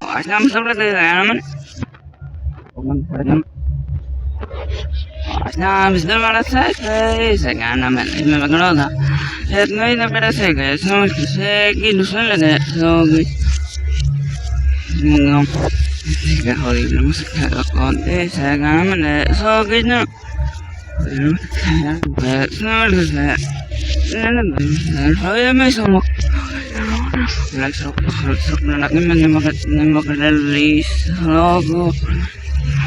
عشان مسبلة العمل عشان مسدل على ساكي سكان من إذا بقولها هتنوي نبرة ساكي سوي ساكي نسلنا سوي مغام كهوري المسكة قاد سكان من سوي نا سوي سا الحياة ما يسمى لا سوق نمك للريس لوجو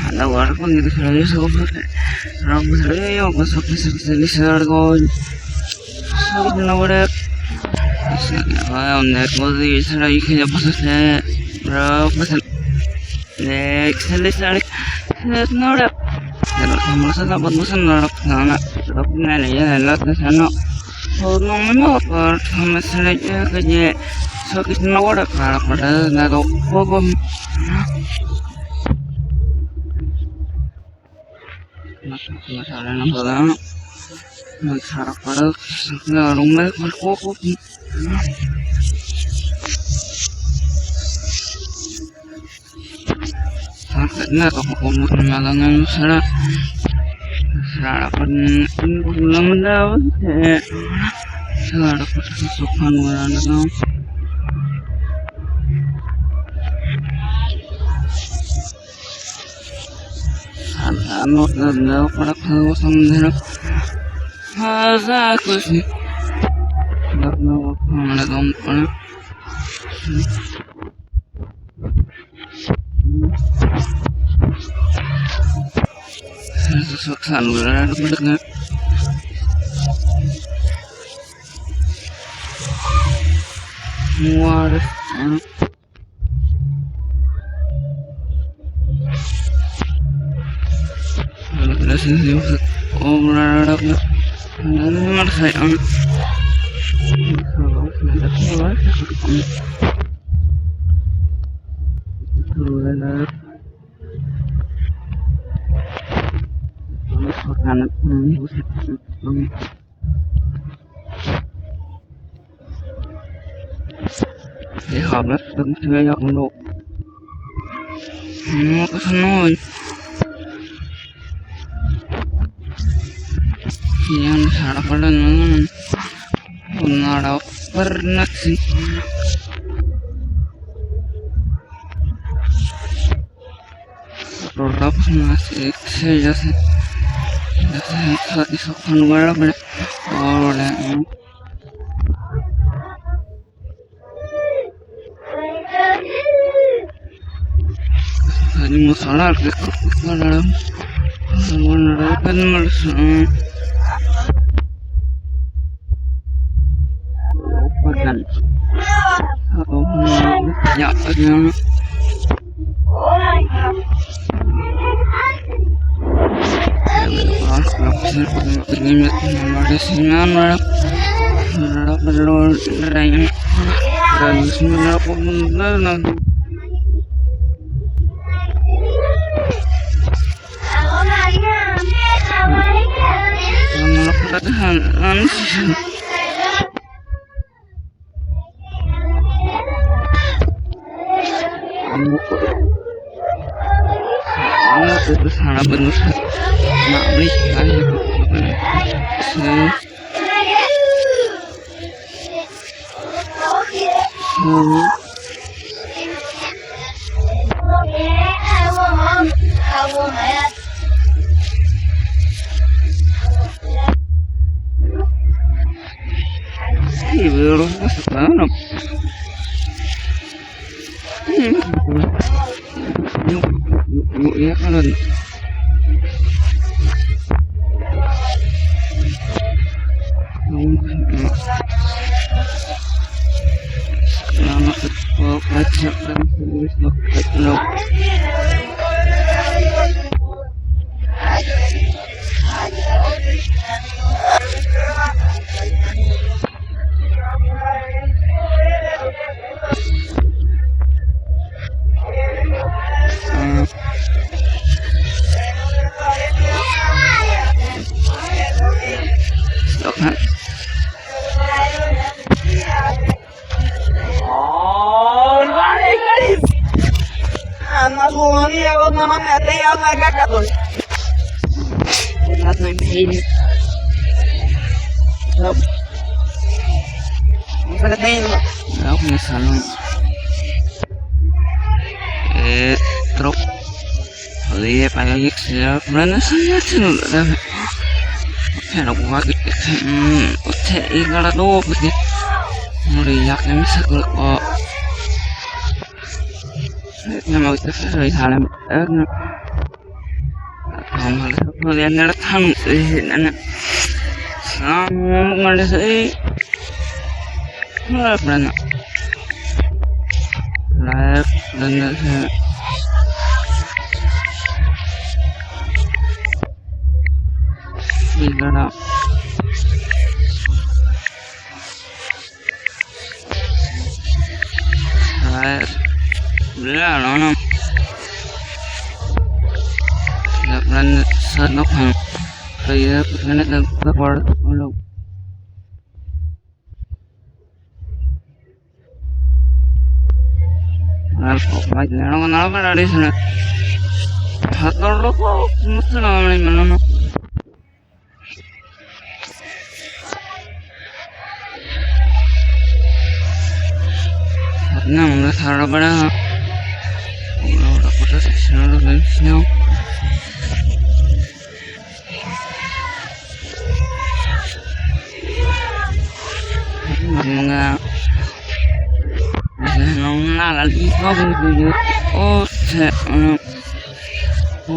هذا ورق من الريس سوق رب سريع وسوق سرقون سوق نورك وأنا كذي سريع كذا بس رب بس لك سريع نورك terus masa dapat bosan sana rupanya ya lah sana orang memang sama saja kerja sakit nawar pada nado pogom masalah nampak masalah pada rumah berkokok sakitnya kok malangan salah sarapan belum mendapat salah kesukaan orang itu anak dan pada kawasan daerah aku sih tak tahu mana tempat Suksan udah mendengar muarif ada sih orang ada saya anak habis saya untuk ke sana yang sarapan ada pernah sih produk masih saya sih isokkan wala bala wala ini masalah dalam menerapkan masalah pakan atau penyakitnya terlibat pada sinar perlu lain dan semua pemuda terus harapan Ustaz Ma'rif belum masuk ya kan selamat одной мили. Стоп. Yok ne salon. Trop. Oye, para que sea plana sanyatin. Pero gua usted igara do porque muri yakin sakul ko. Ne mau kita soi halam. Kamal ko dia nara tham nana. Ngale sai. Plana. Live plana se. Igara. No. La plana se no kan. Kaya plana ka por ulo. Baik, no para eso. Hator loco, no se lo no. No, no es ahora para una cosa seccional de mención. No nada, el hijo de o sea, no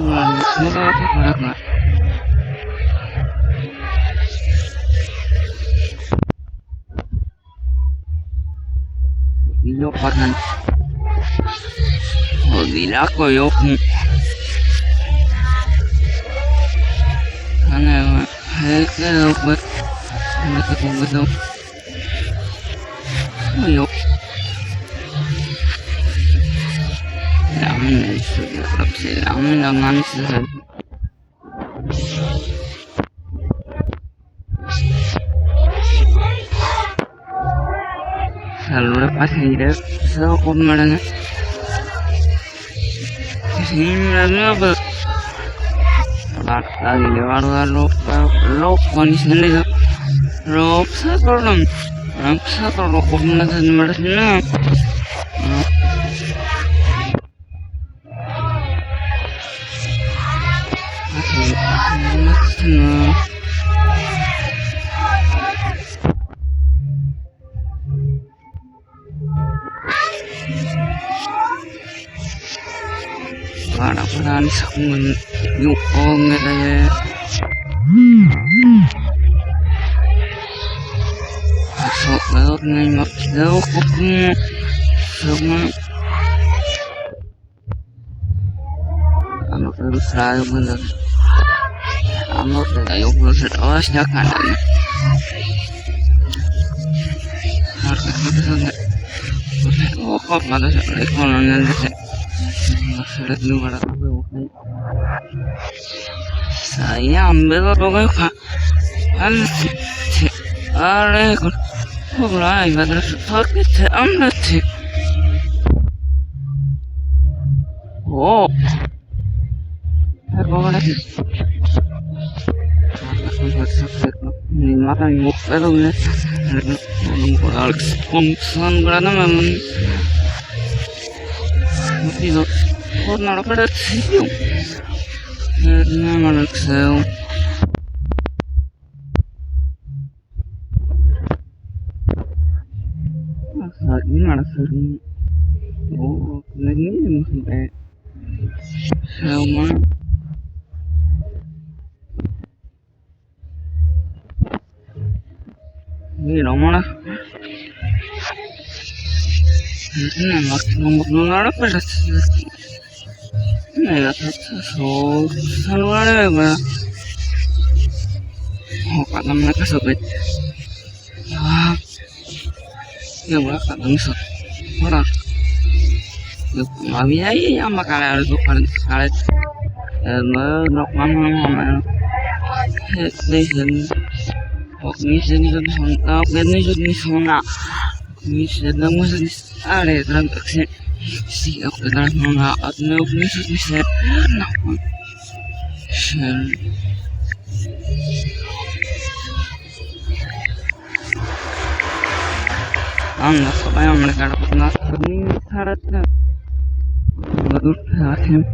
va a parar nada. Yo pagan. Olvidar que yo ana que lo pues me está conversando. Yo Amin dengan sehat. Selalu dapat hidup sehukum mereka. Sehingga apa? Lagi lewat lop kondisi ni lop satu lop mereka. Para sakun yukong nila so lewat ni makidaw ko sama ano pero sayo mo ano tayo ko sa tawas niya kanan ko pada sa ekonomi nila surat luar saya ambil pokoknya hal are mulai madrasah sakit amat oh apa lagi ni makan mukbel ni Alex Thompson berada memang mesti और ना पड़ा थी ना मालूम से सारी मालूम से वो नहीं मुझे sama ini mana ini makin ada pada ini ya so saluran apa oh kata mereka sobet ya mereka kata misal orang mami ay yang makala itu kali nok mama listen cognition dan sonta cognition na cognition na musim are transaksi si aku kenal nona atau cognition bisa nak Allah subhanahu wa ta'ala nas ni saratna badur hatim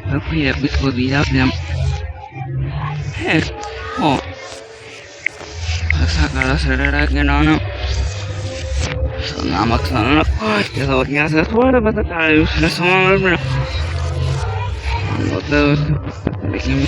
tapi ya bisko dia jam oh asa kala sarara ke nana namak sana ya so ya se thora bata kala usna samar mein lekin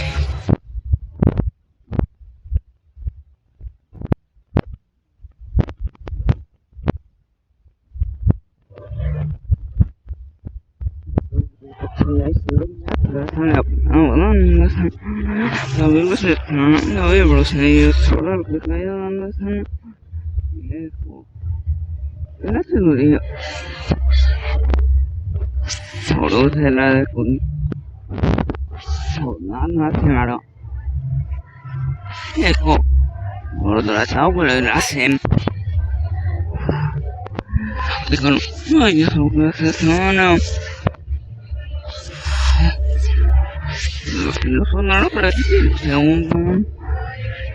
lo sonaron para ti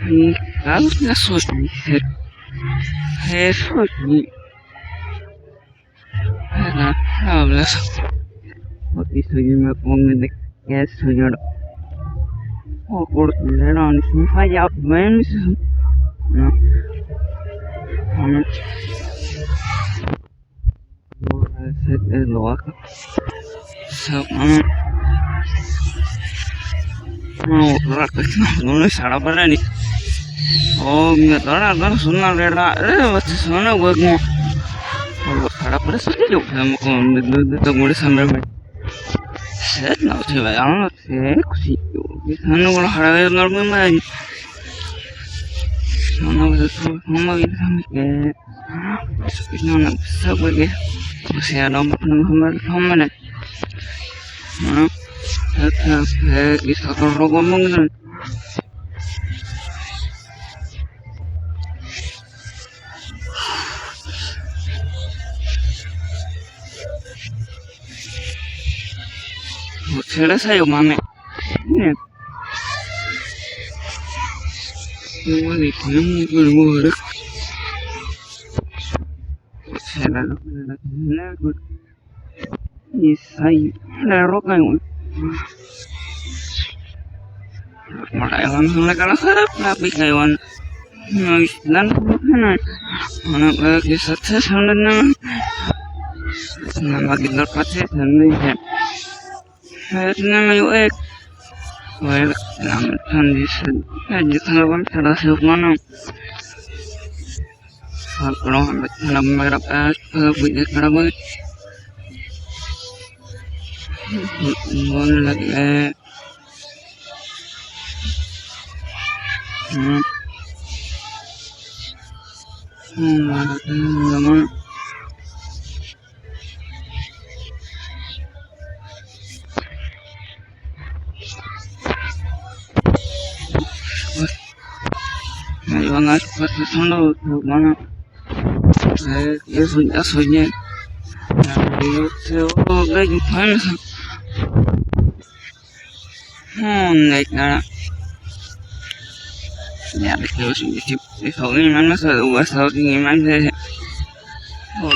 y cada eso es hablas porque soy me pongo de que señor o por no me falla ven no es lo acá no सारा पता नहीं ओ मैं तोरा गाना सुनना रे बस सुनना वो सारा पता सोच लो हमको तो मुझे समझ में सेट ना उठे भाई आना से कुछ ये खाना को हरा गया नॉर्मल में सुनना बस हम भी हम के सुनना सब के उसे आराम हम ने kita kalau ngomong kan selesai mame ini ini kamu keluar selesai isai rokan Malayan nagkakaharap na bigaywan dan anak lagi sukses naman na magiging pati sandin at na may uek well naman condition at yung sarasok mo kalau nak merap at pagbuti karabay boleh lagi naman ngayon nga pati sunod mana eso ya soñé yo te voy a panas neka ya de que los eso ni man más o eso ni man de o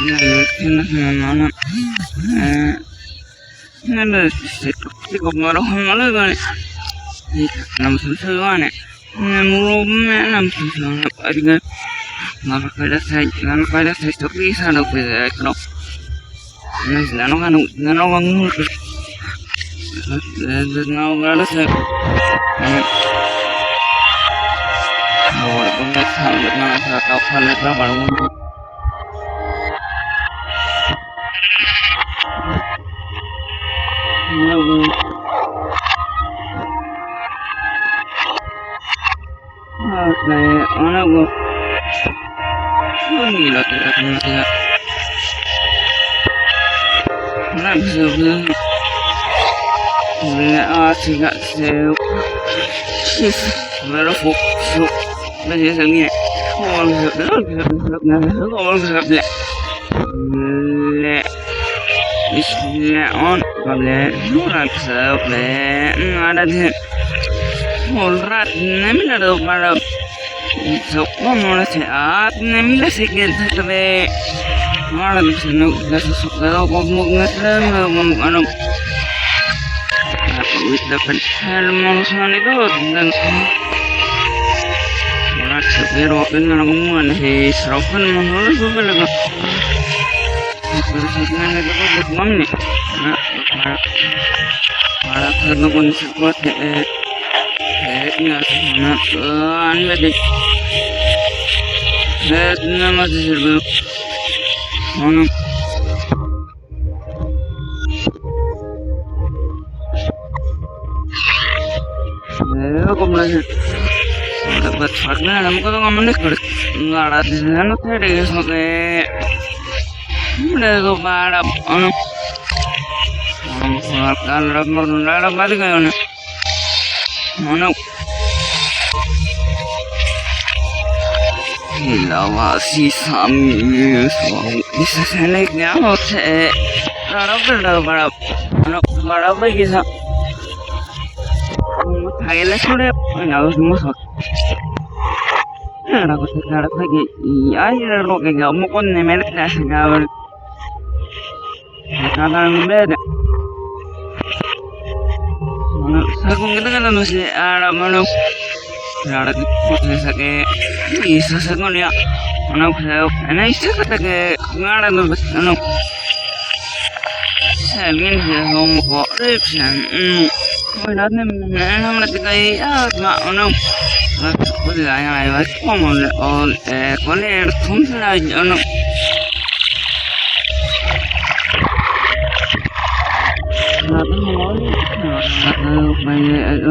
no no se como lo malo vale y no se vale no me no se vale no para esto quizá no puede no no vale ser ahora con esta no se acaba de trabajar algo ni lo que no Horat nemila do para so como la se nemila se que de ahora no la so como ano with the hermanos manigo dan Horat pero pero naman he srokan manolo so balaga pero sa na ko mamni para karena kondisi kuat masih serba mana aku belajar dapat fakta kamu kau ngomong deh nggak ada di sana tuh deh sampai udah tuh pada kalau nggak balik kan mana lawasi sami bisa seneknya hote para bagi sa thailand sudah harus masuk aku sekarang lagi iya lo kayak mau kon nemelik dah sekarang beda aku ngerti masih ada mana ada proses ke bisa sekali ya mana saya itu kata ke nggak ada bos ano saya ingin saya mau corruption mana mana tiga nggak ano udah yang lain kamu koler tumpah ano Nada mole, nada banyak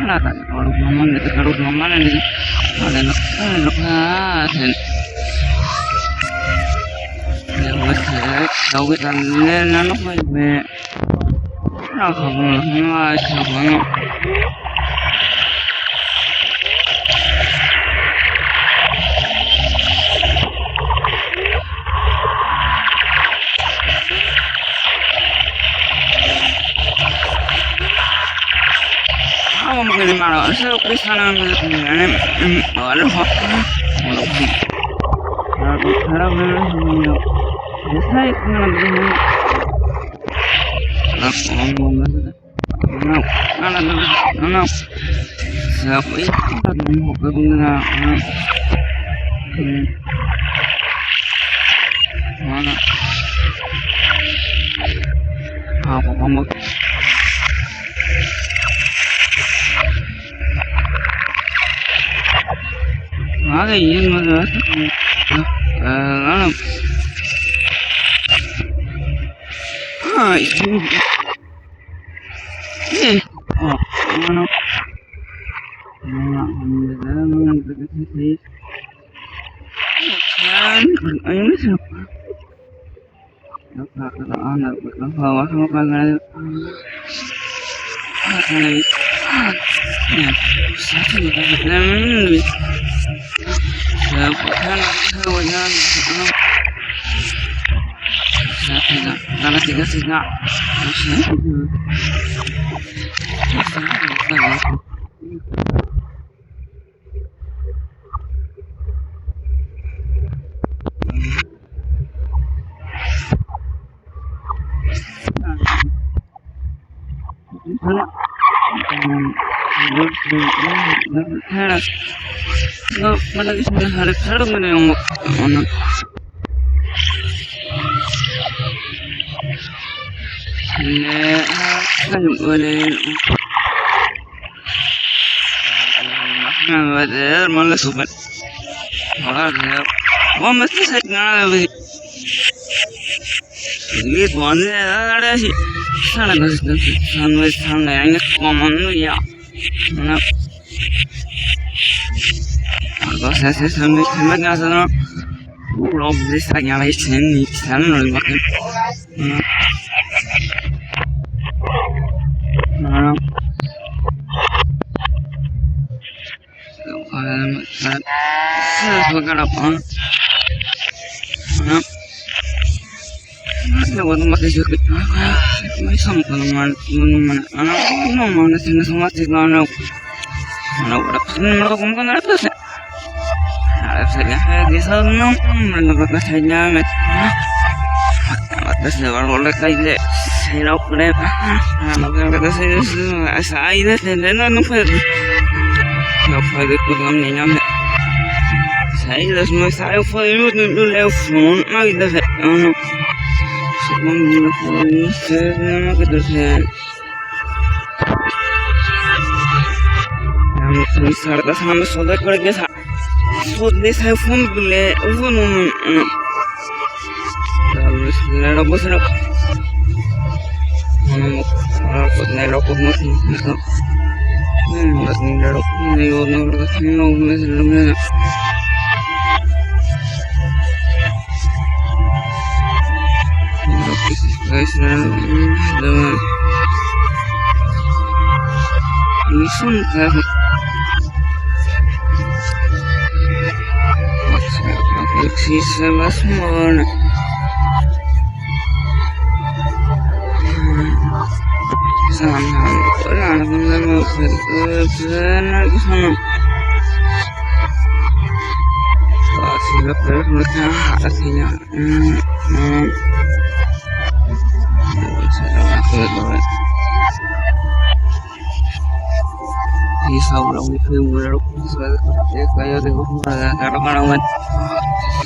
nada kalau ngomong ini ada lepasan tahu kita nana baik nak kamu mengenai mana saya kesana mengenai ada apa cara mengenai saya mengenai apa siapa itu mau mana apa kamu ada yang mana ini mana ini siapa anak bawa sama panggil satu lebih bukan kawanan karena tiga singa mana kisah hari sekarang mana yang mana kan boleh nah malah sobat malah oh mesti saya kenal lebih lihat mana ada sih sana yang ngomong ya mana kalau saya sampai nggak sana belum bisa nyalain sini sana makin mana saya sebagai apa mana وضع مخرج ما يسمى من أنا ما نسينا سمعت أنا ورقت من رقم كنا نفس عرفت هذه صدمة من رقت حجامة بس والله كذا سيلو كذا أنا كذا سعيدة لأنه نفذ كل من يوم سعيدة اسمه سعيد فيروز نقول له فلان ما قدر أنا سبحان الله ما قدر أنا صار sama soda kerja soda saya phone beli phone terus nero bos nero nero kok masih nero nero guys listen existe más mona sana orang mau benar sana sila pero mereka hasilnya Isau lang ni Fewero sa kaya de ko para karaman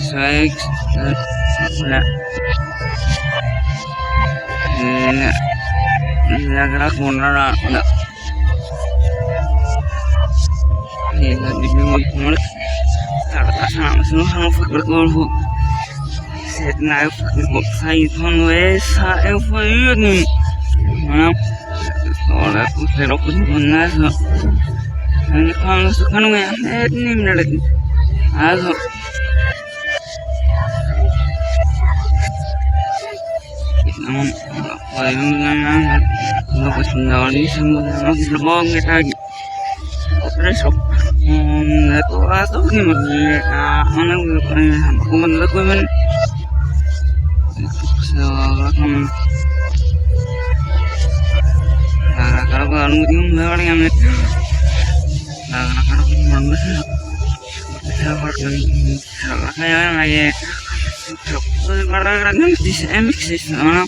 saya na nagara ko na di mo mo ta sama sama fakir ko set na ko sai kon we sa e foi ni ora ko pero ko na Ini kalau sekarang ya, ini menarik. Aku namun apa yang mana? Kalau kesendal ini semua masih lebong kita. Terus itu atau gimana? Mana aku menurut gue men. Soalnya kalau kalau mungkin orang yang anak-anak kayak lagi kadang-kadang di MX sana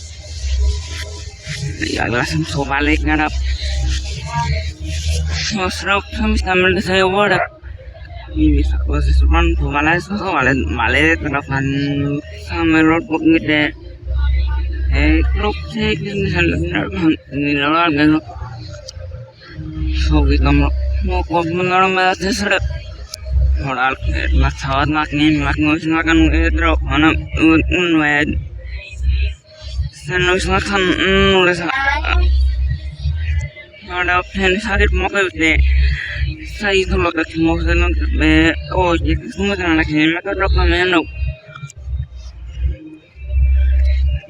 ya langsung balik ngarap serap sampai tampil saya warak ini bisa posisikan malas malas terapan sama roadbook gitu klub saya ini salah ini lawan kan so kita mau menorang mata serap orang macam macam ngos makan itu mana unwed senang makan nulis ada plan sakit mau ke saya itu lokat mau senang oh jadi semua anak ini mereka drop mana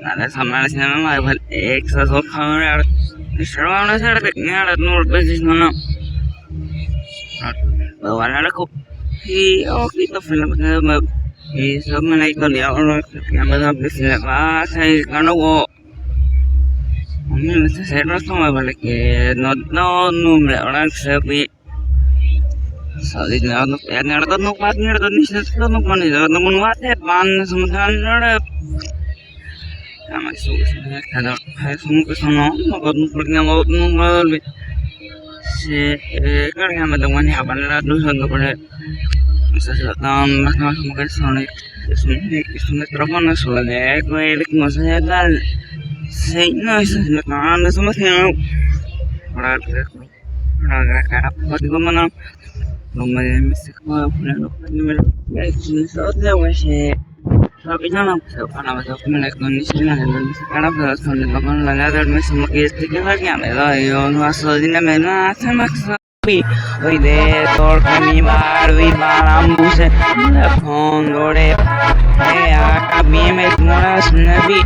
ada sama sih nama buat eksaso kamera Isra saya ada nur basis mana bawa aku kita film sama sama naik ke dia orang yang berhabis lepas saya kan aku ini saya rasa mau balik not orang sepi soalnya aku ya ngerti nuk pas ngerti nih saya nuk mana itu namun watet pan sementara sama susah kalau saya semua kesana mau pergi mau lebih karena teman yang apa dulu untuk pada sesuatu mungkin soalnya telepon soalnya gue lagi masanya dal saya sesuatu sama saya orang kerap waktu gue mana lumayan mesti gue punya nomor soalnya masih tapi jangan karena masih punya kondisi dan sekarang soalnya teman lain ada masih mungkin sedikit lagi ada yang masuk di mana sama hoy de torque mi bar y barambuse de fondo de acá mi me moras nabi